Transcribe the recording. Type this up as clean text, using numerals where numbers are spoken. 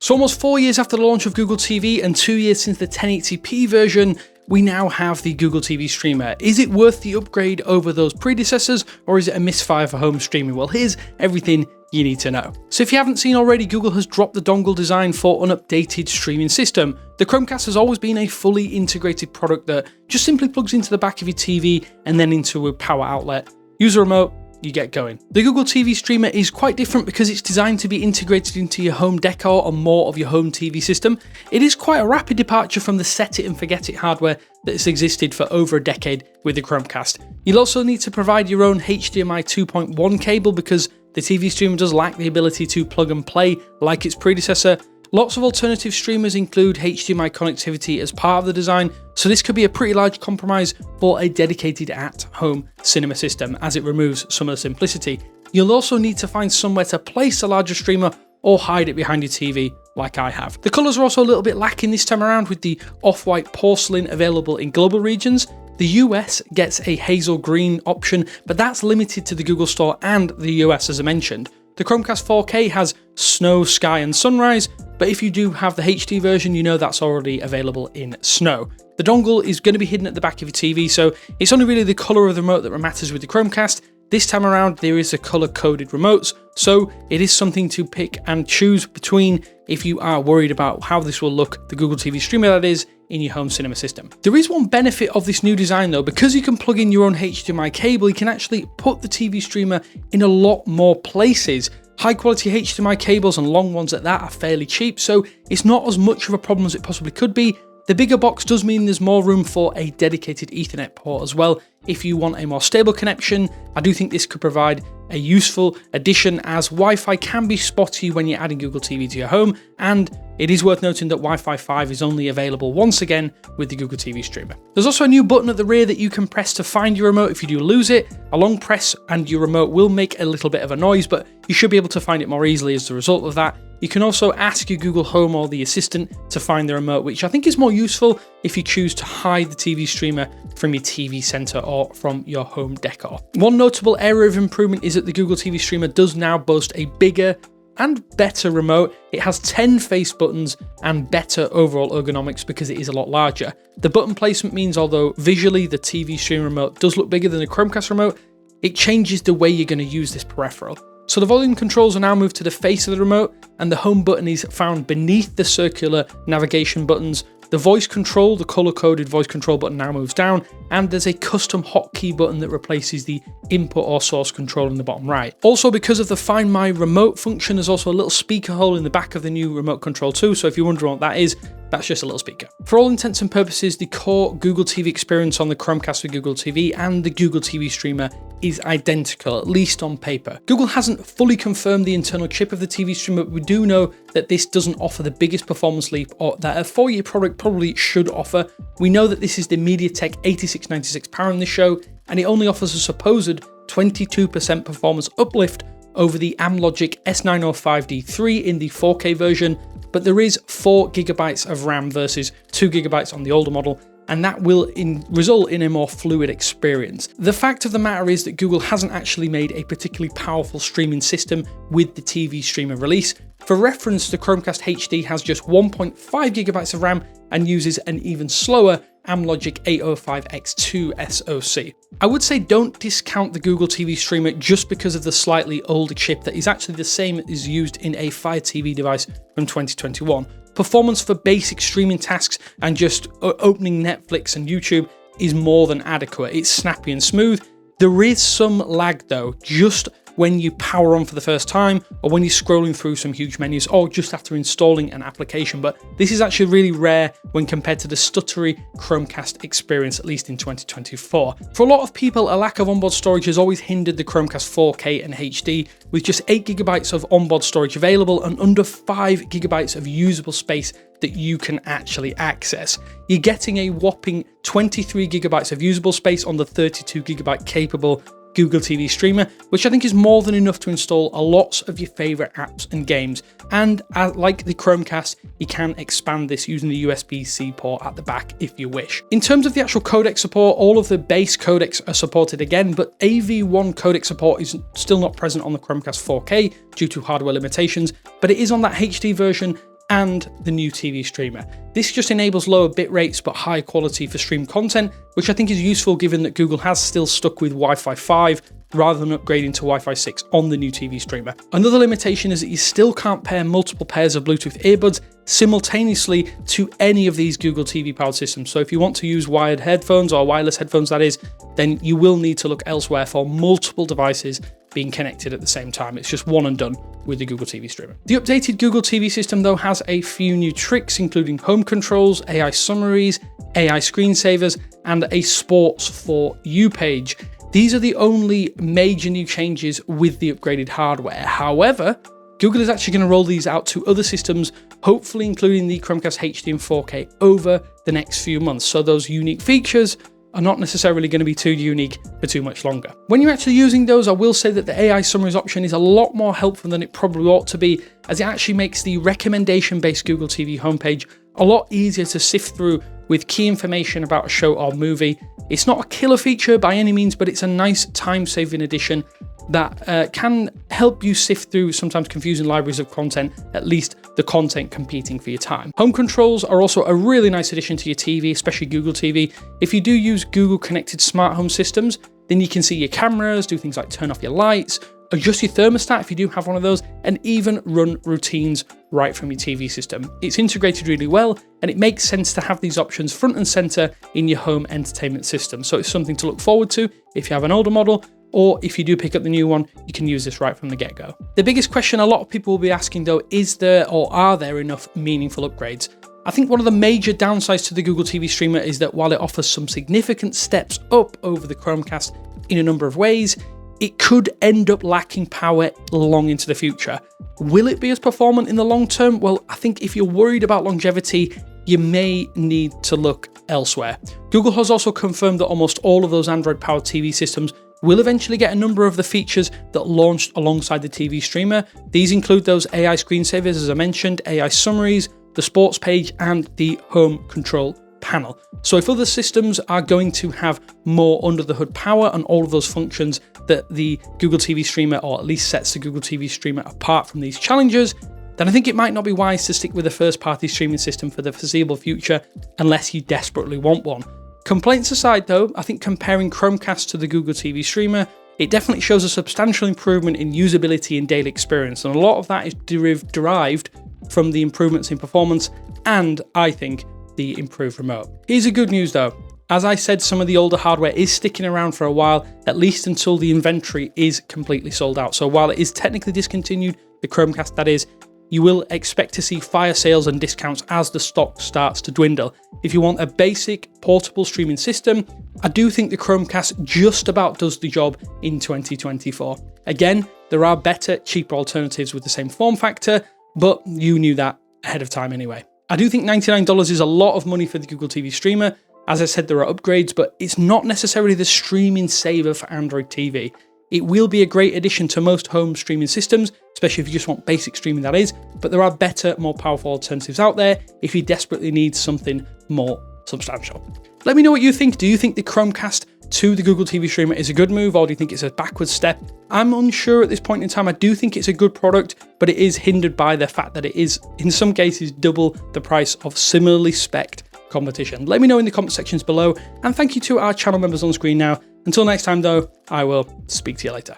So almost 4 years after the launch of Google TV and 2 years since the 1080p version, we now have the Google TV streamer. Is it worth the upgrade over those predecessors, or is it a misfire for home streaming? Well, here's everything you need to know. So if you haven't seen already, Google has dropped the dongle design for an updated streaming system. The Chromecast has always been a fully integrated product that just simply plugs into the back of your TV and then into a power outlet. Use a remote, you get going. The Google TV streamer is quite different because it's designed to be integrated into your home decor or more of your home TV system. It is quite a rapid departure from the set it and forget it hardware that has existed for over a decade with the Chromecast. You'll also need to provide your own HDMI 2.1 cable because the TV streamer does lack the ability to plug and play like its predecessor. Lots of alternative streamers include HDMI connectivity as part of the design, so this could be a pretty large compromise for a dedicated at-home cinema system as it removes some of the simplicity. You'll also need to find somewhere to place a larger streamer or hide it behind your TV like I have. The colours are also a little bit lacking this time around with the off-white porcelain available in global regions. The US gets a hazel green option, but that's limited to the Google Store and the US as I mentioned. The Chromecast 4K has snow, sky and sunrise, but if you do have the HD version, you know that's already available in snow. The dongle is going to be hidden at the back of your TV, so it's only really the colour of the remote that matters with the Chromecast. This time around, there is a colour-coded remotes, so it is something to pick and choose between if you are worried about how this will look, the Google TV streamer that is, in your home cinema system. There is one benefit of this new design though, because you can plug in your own HDMI cable, you can actually put the TV streamer in a lot more places. High quality HDMI cables and long ones at that are fairly cheap, so it's not as much of a problem as it possibly could be. The bigger box does mean there's more room for a dedicated Ethernet port as well. If you want a more stable connection, I do think this could provide a useful addition as Wi-Fi can be spotty when you're adding Google TV to your home, and it is worth noting that Wi-Fi 5 is only available once again with the Google TV streamer. There's also a new button at the rear that you can press to find your remote if you do lose it. A long press and your remote will make a little bit of a noise, but you should be able to find it more easily as a result of that. You can also ask your Google Home or the Assistant to find the remote, which I think is more useful if you choose to hide the TV streamer from your TV center or from your home decor. One notable area of improvement is that the Google TV streamer does now boast a bigger and better remote. It has 10 face buttons and better overall ergonomics because it is a lot larger. The button placement means although visually the TV streamer remote does look bigger than the Chromecast remote, it changes the way you're going to use this peripheral. So the volume controls are now moved to the face of the remote, and the home button is found beneath the circular navigation buttons. The voice control, the color-coded voice control button now moves down, and there's a custom hotkey button that replaces the input or source control in the bottom right. Also, because of the Find My Remote function, there's also a little speaker hole in the back of the new remote control too, so if you're wondering what that is, that's just a little speaker. For all intents and purposes, the core Google TV experience on the Chromecast with Google TV and the Google TV streamer is identical, at least on paper. Google hasn't fully confirmed the internal chip of the TV streamer, but we do know that this doesn't offer the biggest performance leap or that a 4-year product probably should offer. We know that this is the MediaTek 8696 power in this show, and it only offers a supposed 22% performance uplift over the Amlogic S905D3 in the 4K version, but there is 4 GB of RAM versus 2 GB on the older model, and that will result in a more fluid experience. The fact of the matter is that Google hasn't actually made a particularly powerful streaming system with the TV streamer release. For reference, the Chromecast HD has just 1.5 GB of RAM and uses an even slower Amlogic 805X2 SoC. I would say don't discount the Google TV streamer just because of the slightly older chip that is actually the same as used in a Fire TV device from 2021. Performance for basic streaming tasks and just opening Netflix and YouTube is more than adequate. It's snappy and smooth. There is some lag though, just when you power on for the first time or when you're scrolling through some huge menus or just after installing an application, but this is actually really rare when compared to the stuttery Chromecast experience, at least in 2024. For a lot of people, a lack of onboard storage has always hindered the Chromecast 4K and HD, with just 8 GB of onboard storage available and under 5 GB of usable space that you can actually access. You're getting a whopping 23 GB of usable space on the 32 GB capable Google TV streamer, which I think is more than enough to install a lot of your favorite apps and games. And like the Chromecast, you can expand this using the USB-C port at the back if you wish. In terms of the actual codec support, all of the base codecs are supported again, but AV1 codec support is still not present on the Chromecast 4K due to hardware limitations, but it is on that HD version and the new TV streamer. This just enables lower bit rates but high quality for streamed content, which I think is useful given that Google has still stuck with Wi-Fi 5 rather than upgrading to Wi-Fi 6 on the new TV streamer. Another limitation is that you still can't pair multiple pairs of Bluetooth earbuds simultaneously to any of these Google TV powered systems. So if you want to use wired headphones or wireless headphones, that is, then you will need to look elsewhere for multiple devices being connected at the same time. It's just one and done with the Google TV streamer. The updated Google TV system though has a few new tricks, including home controls, AI summaries, AI screensavers, and a sports for you page. These are the only major new changes with the upgraded hardware. However, Google is actually going to roll these out to other systems, hopefully including the Chromecast HD and 4K over the next few months. So those unique features are not necessarily going to be too unique for too much longer. When you're actually using those, I will say that the AI summaries option is a lot more helpful than it probably ought to be, as it actually makes the recommendation-based Google TV homepage a lot easier to sift through with key information about a show or movie. It's not a killer feature by any means, but it's a nice time-saving addition that can help you sift through sometimes confusing libraries of content, at least the content competing for your time. Home controls are also a really nice addition to your TV, especially Google TV. If you do use Google connected smart home systems, then you can see your cameras, do things like turn off your lights, adjust your thermostat if you do have one of those, and even run routines right from your TV system. It's integrated really well, and it makes sense to have these options front and center in your home entertainment system. So it's something to look forward to if you have an older model, or if you do pick up the new one, you can use this right from the get-go. The biggest question a lot of people will be asking though, is there or are there enough meaningful upgrades? I think one of the major downsides to the Google TV streamer is that while it offers some significant steps up over the Chromecast in a number of ways, it could end up lacking power long into the future. Will it be as performant in the long term? Well, I think if you're worried about longevity, you may need to look elsewhere. Google has also confirmed that almost all of those Android-powered TV systems will eventually get a number of the features that launched alongside the TV streamer. These include those AI screensavers, as I mentioned, AI summaries, the sports page, and the home control panel. So if other systems are going to have more under the hood power and all of those functions that the Google TV streamer, or at least sets the Google TV streamer apart from these challenges, then I think it might not be wise to stick with a first-party streaming system for the foreseeable future unless you desperately want one. Complaints aside though, I think comparing Chromecast to the Google TV streamer, it definitely shows a substantial improvement in usability and daily experience, and a lot of that is derived from the improvements in performance and, I think, the improved remote. Here's the good news though. As I said, some of the older hardware is sticking around for a while, at least until the inventory is completely sold out. So while it is technically discontinued, the Chromecast that is, you will expect to see fire sales and discounts as the stock starts to dwindle. If you want a basic portable streaming system, I do think the Chromecast just about does the job in 2024. Again, there are better, cheaper alternatives with the same form factor, but you knew that ahead of time anyway. I do think $99 is a lot of money for the Google TV streamer. As I said, there are upgrades, but it's not necessarily the streaming saver for Android TV. It will be a great addition to most home streaming systems, especially if you just want basic streaming, that is, but there are better, more powerful alternatives out there if you desperately need something more substantial. Let me know what you think. Do you think the Chromecast to the Google TV streamer is a good move, or do you think it's a backward step? I'm unsure at this point in time. I do think it's a good product, but it is hindered by the fact that it is, in some cases, double the price of similarly spec'd competition. Let me know in the comment sections below, and thank you to our channel members on screen now. Until next time though, I will speak to you later.